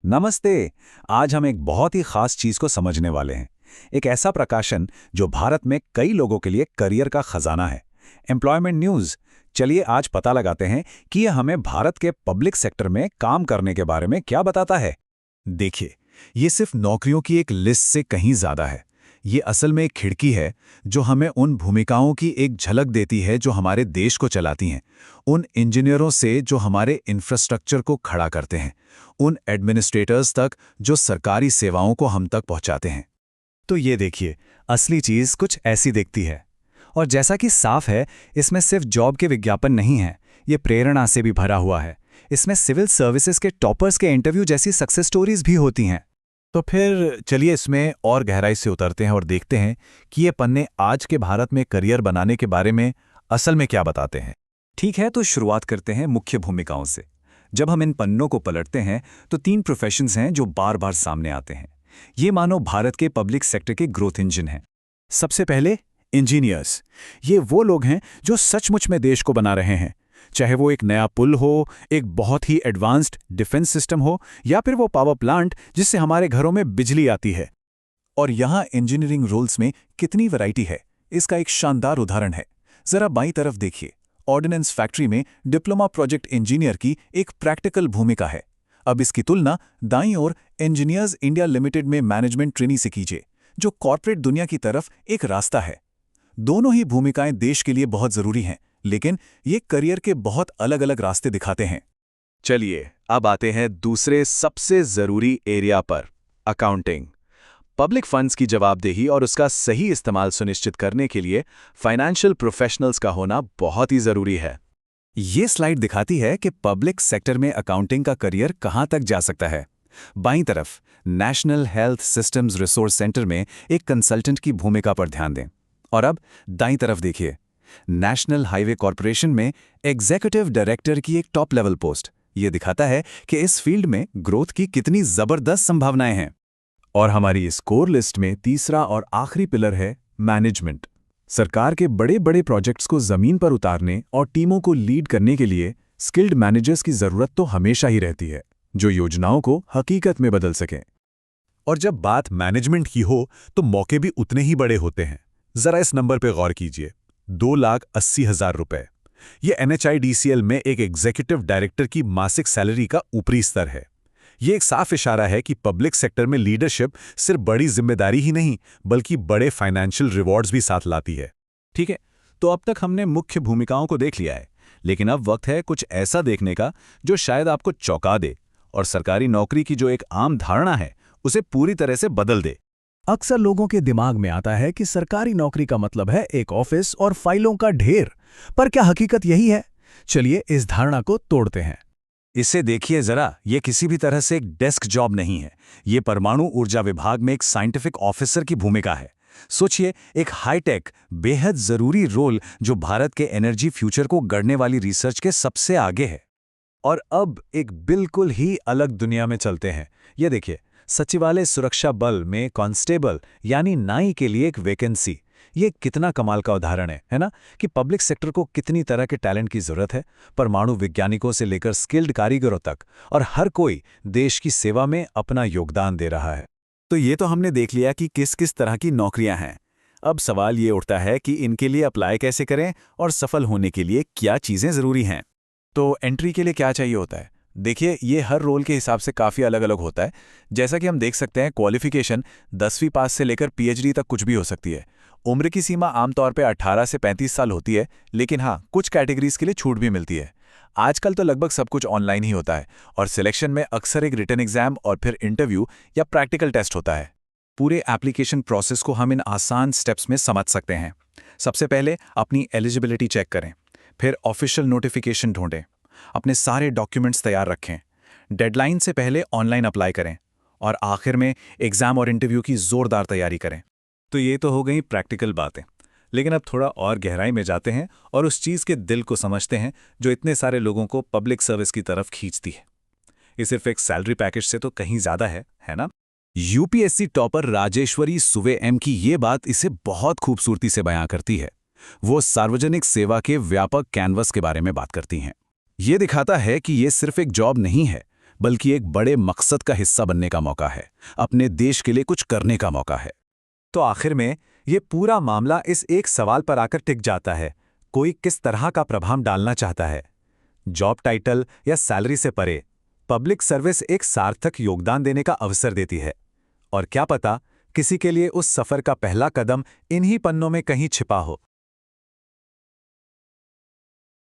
नमस्ते। आज हम एक बहुत ही खास चीज को समझने वाले हैं। एक ऐसा प्रकाशन जो भारत में कई लोगों के लिए करियर का खजाना है, एम्प्लॉयमेंट न्यूज। चलिए आज पता लगाते हैं कि यह हमें भारत के पब्लिक सेक्टर में काम करने के बारे में क्या बताता है। देखिए, ये सिर्फ नौकरियों की एक लिस्ट से कहीं ज्यादा है। ये असल में एक खिड़की है जो हमें उन भूमिकाओं की एक झलक देती है जो हमारे देश को चलाती हैं, उन इंजीनियरों से जो हमारे इंफ्रास्ट्रक्चर को खड़ा करते हैं, उन एडमिनिस्ट्रेटर्स तक जो सरकारी सेवाओं को हम तक पहुंचाते हैं। तो ये देखिए, असली चीज कुछ ऐसी दिखती है। और जैसा कि साफ है, इसमें सिर्फ जॉब के विज्ञापन नहीं है, ये प्रेरणा से भी भरा हुआ है। इसमें सिविल सर्विसेज के टॉपर्स के इंटरव्यू जैसी सक्सेस स्टोरीज भी होती हैं। तो फिर चलिए इसमें और गहराई से उतरते हैं और देखते हैं कि ये पन्ने आज के भारत में करियर बनाने के बारे में असल में क्या बताते हैं। ठीक है, तो शुरुआत करते हैं मुख्य भूमिकाओं से। जब हम इन पन्नों को पलटते हैं तो 3 प्रोफेशंस हैं जो बार बार सामने आते हैं। ये मानो भारत के पब्लिक सेक्टर के ग्रोथ इंजन हैं। सबसे पहले इंजीनियर्स। ये वो लोग हैं जो सचमुच में देश को बना रहे हैं, चाहे वो एक नया पुल हो, एक बहुत ही एडवांस्ड डिफेंस सिस्टम हो, या फिर वो पावर प्लांट जिससे हमारे घरों में बिजली आती है। और यहाँ इंजीनियरिंग रोल्स में कितनी वैरायटी है, इसका एक शानदार उदाहरण है। जरा बाईं तरफ देखिए, ऑर्डिनेंस फैक्ट्री में डिप्लोमा प्रोजेक्ट इंजीनियर की एक प्रैक्टिकल भूमिका है। अब इसकी तुलना दाईं ओर इंजीनियर्स इंडिया लिमिटेड में मैनेजमेंट ट्रेनी से कीजिए, जो कॉर्पोरेट दुनिया की तरफ एक रास्ता है। दोनों ही भूमिकाएं देश के लिए बहुत जरूरी हैं, लेकिन ये करियर के बहुत अलग अलग रास्ते दिखाते हैं। चलिए अब आते हैं दूसरे सबसे जरूरी एरिया पर, अकाउंटिंग। पब्लिक फंड्स की जवाबदेही और उसका सही इस्तेमाल सुनिश्चित करने के लिए फाइनेंशियल प्रोफेशनल्स का होना बहुत ही जरूरी है। ये स्लाइड दिखाती है कि पब्लिक सेक्टर में अकाउंटिंग का करियर कहां तक जा सकता है। बाईं तरफ national health systems resource centre में एक कंसल्टेंट की भूमिका पर ध्यान दें। और अब दाईं तरफ देखिए, नेशनल हाईवे कॉरपोरेशन में एग्जीक्यूटिव डायरेक्टर की एक टॉप लेवल पोस्ट। यह दिखाता है कि इस फील्ड में ग्रोथ की कितनी जबरदस्त संभावनाएं हैं। और हमारी इस कोर लिस्ट में तीसरा और आखिरी पिलर है मैनेजमेंट। सरकार के बड़े बड़े प्रोजेक्ट्स को जमीन पर उतारने और टीमों को लीड करने के लिए स्किल्ड मैनेजर्स की जरूरत तो हमेशा ही रहती है, जो योजनाओं को हकीकत में बदल सकें। और जब बात मैनेजमेंट की हो तो मौके भी उतने ही बड़े होते हैं। जरा इस नंबर पर गौर कीजिए, 2,80,000 रुपए। यह NHIDCL में एक एग्जीक्यूटिव डायरेक्टर की मासिक सैलरी का ऊपरी स्तर है। यह एक साफ इशारा है कि पब्लिक सेक्टर में लीडरशिप सिर्फ बड़ी जिम्मेदारी ही नहीं, बल्कि बड़े फाइनेंशियल रिवॉर्ड्स भी साथ लाती है। ठीक है, तो अब तक हमने मुख्य भूमिकाओं को देख लिया है, लेकिन अब वक्त है कुछ ऐसा देखने का जो शायद आपको चौंका दे और सरकारी नौकरी की जो एक आम धारणा है उसे पूरी तरह से बदल दे। अक्सर लोगों के दिमाग में आता है कि सरकारी नौकरी का मतलब है एक ऑफिस और फाइलों का ढेर, पर क्या हकीकत यही है? चलिए इस धारणा को तोड़ते हैं। इसे देखिए जरा, ये किसी भी तरह से एक डेस्क जॉब नहीं है। ये परमाणु ऊर्जा विभाग में एक साइंटिफिक ऑफिसर की भूमिका है। सोचिए, एक हाईटेक बेहद जरूरी रोल जो भारत के एनर्जी फ्यूचर को गढ़ने वाली रिसर्च के सबसे आगे है। और अब एक बिल्कुल ही अलग दुनिया में चलते हैं। ये देखिए, सचिवालय सुरक्षा बल में कांस्टेबल यानी नाई के लिए एक वैकेंसी। ये कितना कमाल का उदाहरण है ना, कि पब्लिक सेक्टर को कितनी तरह के टैलेंट की जरूरत है, परमाणु वैज्ञानिकों से लेकर स्किल्ड कारीगरों तक, और हर कोई देश की सेवा में अपना योगदान दे रहा है। तो ये तो हमने देख लिया कि किस किस तरह की नौकरियां हैं। अब सवाल ये उठता है कि इनके लिए अप्लाई कैसे करें और सफल होने के लिए क्या चीजें जरूरी हैं। तो एंट्री के लिए क्या चाहिए होता है? देखिए, ये हर रोल के हिसाब से काफ़ी अलग अलग होता है। जैसा कि हम देख सकते हैं, क्वालिफिकेशन 10वीं पास से लेकर PhD तक कुछ भी हो सकती है। उम्र की सीमा आमतौर पे 18 से 35 साल होती है, लेकिन हाँ, कुछ कैटेगरीज के लिए छूट भी मिलती है। आजकल तो लगभग सब कुछ ऑनलाइन ही होता है और सिलेक्शन में अक्सर एक रिटन एग्जाम और फिर इंटरव्यू या प्रैक्टिकल टेस्ट होता है। पूरे एप्लीकेशन प्रोसेस को हम इन आसान स्टेप्स में समझ सकते हैं। सबसे पहले अपनी एलिजिबिलिटी चेक करें, फिर ऑफिशियल नोटिफिकेशन ढूंढें, अपने सारे डॉक्यूमेंट्स तैयार रखें, डेडलाइन से पहले ऑनलाइन अप्लाई करें और आखिर में एग्जाम और इंटरव्यू की जोरदार तैयारी करें। तो ये तो हो गई प्रैक्टिकल बातें, लेकिन अब थोड़ा और गहराई में जाते हैं और उस चीज़ के दिल को समझते हैं जो इतने सारे लोगों को पब्लिक सर्विस की तरफ खींचती है। ये सिर्फ एक सैलरी पैकेज से तो कहीं ज़्यादा है ना? UPSC टॉपर राजेश्वरी सुवे M की ये बात इसे बहुत खूबसूरती से बयां करती है। वो सार्वजनिक सेवा के व्यापक कैनवस के बारे में बात करती हैं। ये दिखाता है कि ये सिर्फ एक जॉब नहीं है, बल्कि एक बड़े मकसद का हिस्सा बनने का मौका है, अपने देश के लिए कुछ करने का मौका है। तो आखिर में ये पूरा मामला इस एक सवाल पर आकर टिक जाता है, कोई किस तरह का प्रभाव डालना चाहता है। जॉब टाइटल या सैलरी से परे पब्लिक सर्विस एक सार्थक योगदान देने का अवसर देती है। और क्या पता, किसी के लिए उस सफर का पहला कदम इन्हीं पन्नों में कहीं छिपा हो।